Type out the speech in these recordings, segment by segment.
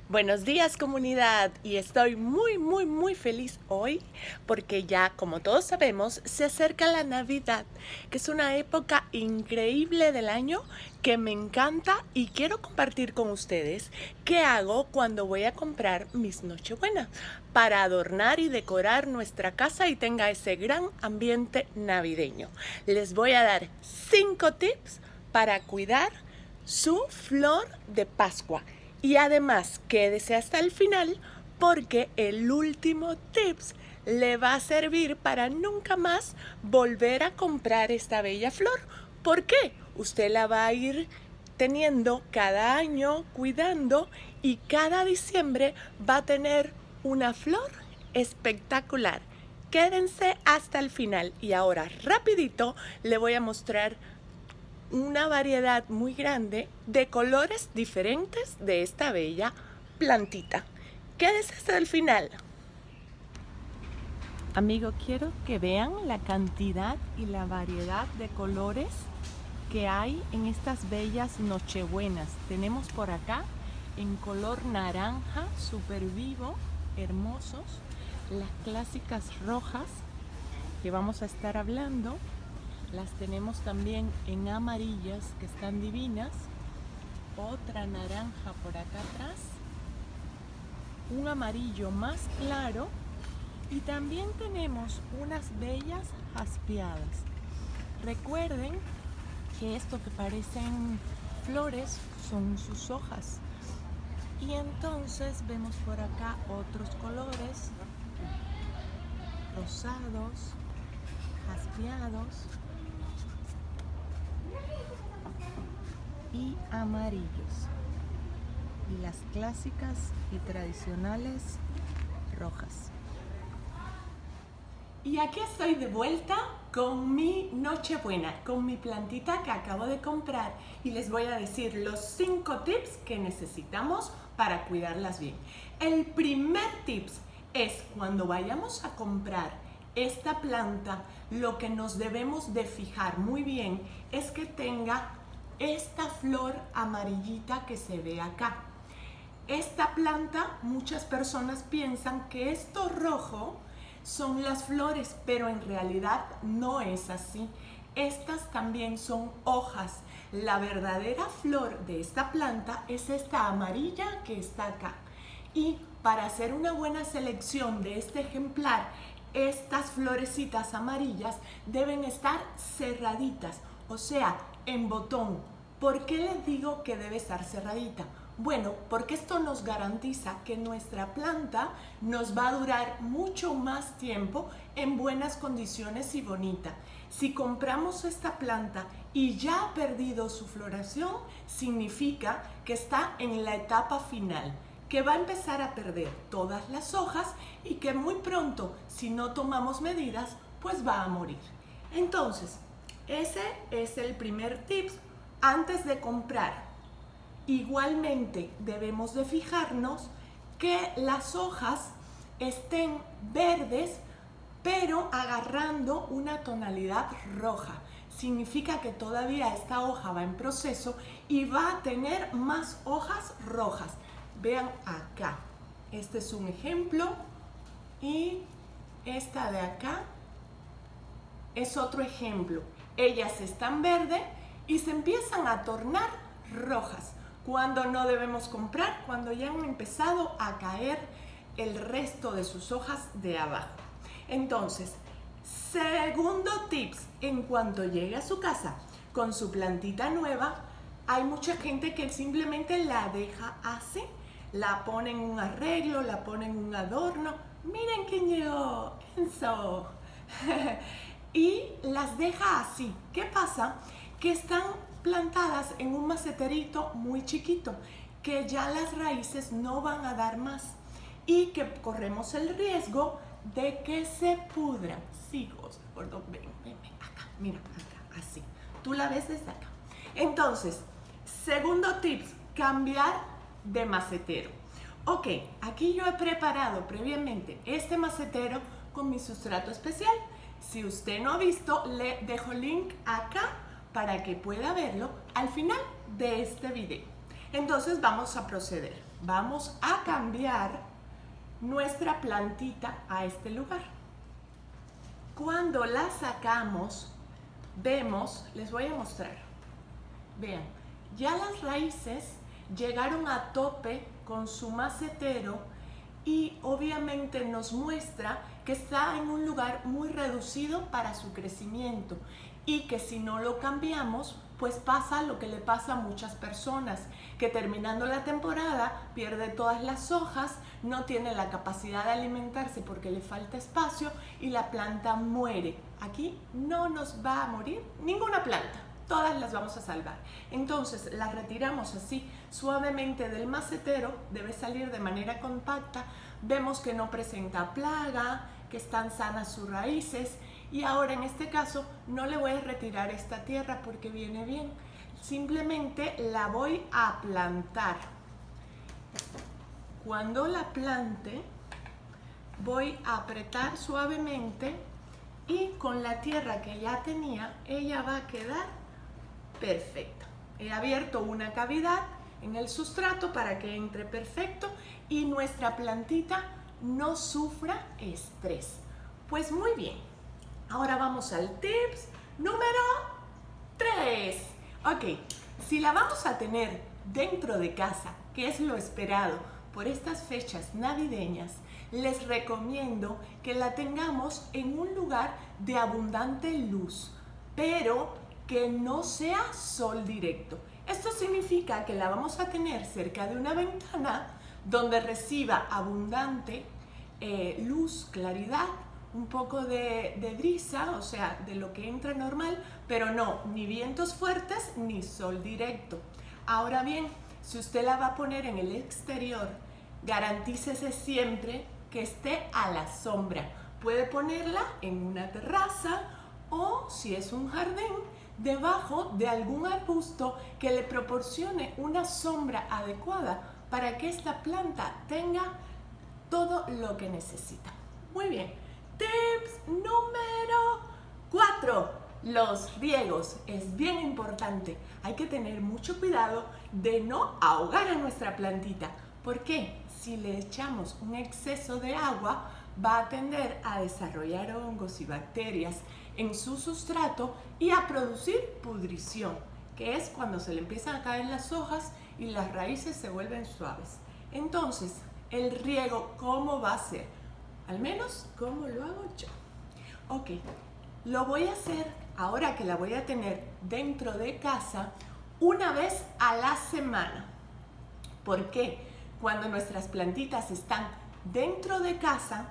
Buenos días, comunidad, y estoy muy feliz hoy porque ya, como todos sabemos, se acerca la Navidad, que es una época increíble del año que me encanta y quiero compartir con ustedes qué hago cuando voy a comprar mis Nochebuenas para adornar y decorar nuestra casa y tenga ese gran ambiente navideño. Les voy a dar 5 tips para cuidar su flor de Pascua. Y además, quédese hasta el final porque el último tips le va a servir para nunca más volver a comprar esta bella flor. ¿Por qué? Usted la va a ir teniendo cada año, cuidando, y cada diciembre va a tener una flor espectacular. Quédense hasta el final y ahora rapidito le voy a mostrar una variedad muy grande de colores diferentes de esta bella plantita. Quédese hasta el final. Amigo, quiero que vean la cantidad y la variedad de colores que hay en estas bellas nochebuenas. Tenemos por acá en color naranja, súper vivo, hermosos, las clásicas rojas que vamos a estar hablando. Las tenemos también en amarillas que están divinas. Otra naranja por acá atrás. Un amarillo más claro. Y también tenemos unas bellas jaspeadas. Recuerden que esto que parecen flores son sus hojas. Y entonces vemos por acá otros colores. Rosados, jaspeados y amarillos, y las clásicas y tradicionales rojas. Y aquí estoy de vuelta con mi Nochebuena, con mi plantita que acabo de comprar, y les voy a decir los 5 tips que necesitamos para cuidarlas bien. El primer tips es cuando vayamos a comprar esta planta, lo que nos debemos de fijar muy bien es que tenga esta flor amarillita que se ve acá. Esta planta, muchas personas piensan que esto rojo son las flores, pero en realidad no es así. Estas también son hojas. La verdadera flor de esta planta es esta amarilla que está acá. Y para hacer una buena selección de este ejemplar, estas florecitas amarillas deben estar cerraditas, o sea, en botón. ¿Por qué les digo que debe estar cerradita? Bueno, porque esto nos garantiza que nuestra planta nos va a durar mucho más tiempo en buenas condiciones y bonita. Si compramos esta planta y ya ha perdido su floración, significa que está en la etapa final, que va a empezar a perder todas las hojas y que muy pronto, si no tomamos medidas, pues va a morir. Entonces, ese es el primer tip antes de comprar. Igualmente debemos de fijarnos que las hojas estén verdes, pero agarrando una tonalidad roja. Significa que todavía esta hoja va en proceso y va a tener más hojas rojas. Vean acá, este es un ejemplo y esta de acá es otro ejemplo. Ellas están verdes y se empiezan a tornar rojas. Cuando no debemos comprar, cuando ya han empezado a caer el resto de sus hojas de abajo. Entonces, segundo tips, en cuanto llegue a su casa con su plantita nueva, hay mucha gente que simplemente la deja así, la pone en un arreglo, la pone en un adorno. Miren quién llegó, Enzo. Y las deja así. ¿Qué pasa? Que están plantadas en un maceterito muy chiquito, que ya las raíces no van a dar más y que corremos el riesgo de que se pudran. Sí, gordo, ven, acá, mira, acá, así. Tú la ves desde acá. Entonces, segundo tips, cambiar de macetero. Ok, aquí yo he preparado previamente este macetero con mi sustrato especial. Si usted no ha visto, le dejo link acá para que pueda verlo al final de este video. Entonces vamos a proceder. Vamos a cambiar nuestra plantita a este lugar. Cuando la sacamos, vemos, les voy a mostrar. Vean, ya las raíces llegaron a tope con su macetero y obviamente nos muestra que está en un lugar muy reducido para su crecimiento y que si no lo cambiamos, pues pasa lo que le pasa a muchas personas, que terminando la temporada pierde todas las hojas, no tiene la capacidad de alimentarse porque le falta espacio y la planta muere. Aquí no nos va a morir ninguna planta. Todas las vamos a salvar. Entonces las retiramos así suavemente del macetero, debe salir de manera compacta. Vemos que no presenta plaga, que están sanas sus raíces. Y ahora en este caso no le voy a retirar esta tierra porque viene bien. Simplemente la voy a plantar. Cuando la plante, voy a apretar suavemente y con la tierra que ya tenía, ella va a quedar perfecta. He abierto una cavidad en el sustrato para que entre perfecto y nuestra plantita no sufra estrés. Pues muy bien, ahora vamos al tips número 3. Ok, si la vamos a tener dentro de casa, que es lo esperado por estas fechas navideñas, les recomiendo que la tengamos en un lugar de abundante luz, pero que no sea sol directo. Esto significa que la vamos a tener cerca de una ventana donde reciba abundante luz, claridad, un poco de brisa, o sea, de lo que entra normal, pero no, ni vientos fuertes ni sol directo. Ahora bien, si usted la va a poner en el exterior, garantícese siempre que esté a la sombra. Puede ponerla en una terraza o, si es un jardín, debajo de algún arbusto que le proporcione una sombra adecuada para que esta planta tenga todo lo que necesita. Muy bien. Tips número 4. Los riegos. Es bien importante. Hay que tener mucho cuidado de no ahogar a nuestra plantita. ¿Por qué? Si le echamos un exceso de agua, va a tender a desarrollar hongos y bacterias en su sustrato y a producir pudrición, que es cuando se le empiezan a caer las hojas y las raíces se vuelven suaves. Entonces, el riego, ¿cómo va a ser? Al menos, ¿cómo lo hago yo? Ok, lo voy a hacer ahora que la voy a tener dentro de casa una vez a la semana. ¿Por qué? Cuando nuestras plantitas están dentro de casa,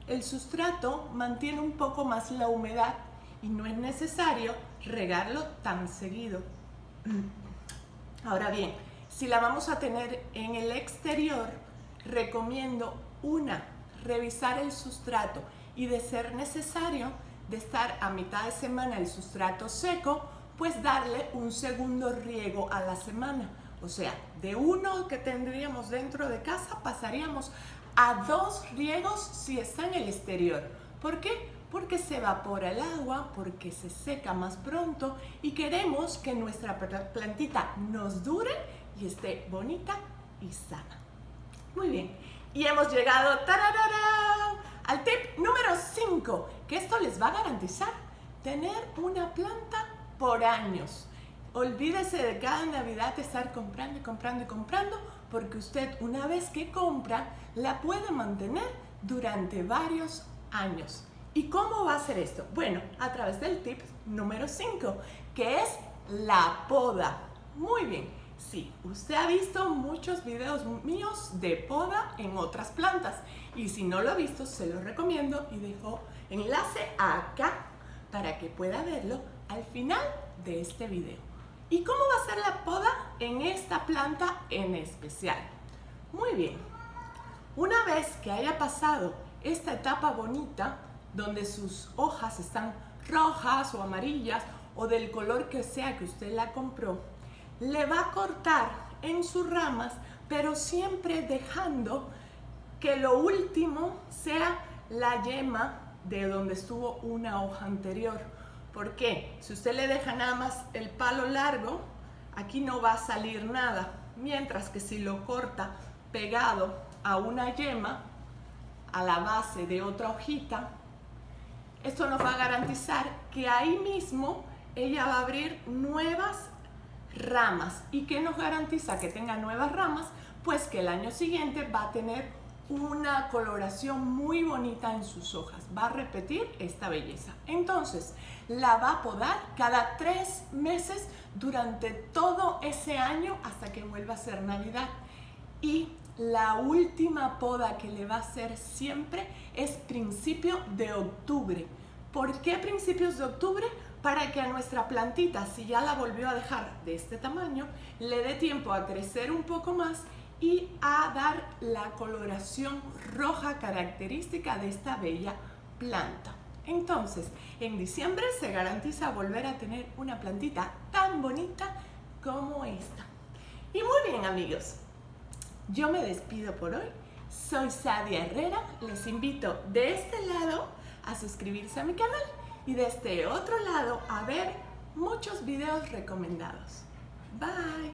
el sustrato mantiene un poco más la humedad y no es necesario regarlo tan seguido. Ahora bien, si la vamos a tener en el exterior, recomiendo revisar el sustrato y de ser necesario, de estar a mitad de semana el sustrato seco, pues darle un segundo riego a la semana. O sea, de uno que tendríamos dentro de casa pasaríamos a 2 riegos si está en el exterior. ¿Por qué? Porque se evapora el agua, porque se seca más pronto y queremos que nuestra plantita nos dure y esté bonita y sana. Muy bien, y hemos llegado al tip número 5, que esto les va a garantizar tener una planta por años. Olvídese de cada Navidad de estar comprando y comprando y comprando, porque usted una vez que compra la puede mantener durante varios años. ¿Y cómo va a hacer esto? Bueno, a través del tip número 5, que es la poda. Muy bien, sí, usted ha visto muchos videos míos de poda en otras plantas y si no lo ha visto, se lo recomiendo y dejo enlace acá para que pueda verlo al final de este video. ¿Y cómo va a ser la poda en esta planta en especial? Muy bien, una vez que haya pasado esta etapa bonita, donde sus hojas están rojas o amarillas o del color que sea que usted la compró, le va a cortar en sus ramas, pero siempre dejando que lo último sea la yema de donde estuvo una hoja anterior. ¿Por qué? Si usted le deja nada más el palo largo, aquí no va a salir nada. Mientras que si lo corta pegado a una yema, a la base de otra hojita, esto nos va a garantizar que ahí mismo ella va a abrir nuevas ramas. ¿Y qué nos garantiza que tenga nuevas ramas? Pues que el año siguiente va a tener una coloración muy bonita en sus hojas. Va a repetir esta belleza. Entonces, la va a podar cada 3 meses durante todo ese año hasta que vuelva a ser Navidad. Y la última poda que le va a hacer siempre es principio de octubre. ¿Por qué principios de octubre? Para que a nuestra plantita, si ya la volvió a dejar de este tamaño, le dé tiempo a crecer un poco más y a dar la coloración roja característica de esta bella planta. Entonces, en diciembre se garantiza volver a tener una plantita tan bonita como esta. Y muy bien, amigos, yo me despido por hoy. Soy Sadia Herrera. Les invito de este lado a suscribirse a mi canal y de este otro lado a ver muchos videos recomendados. Bye.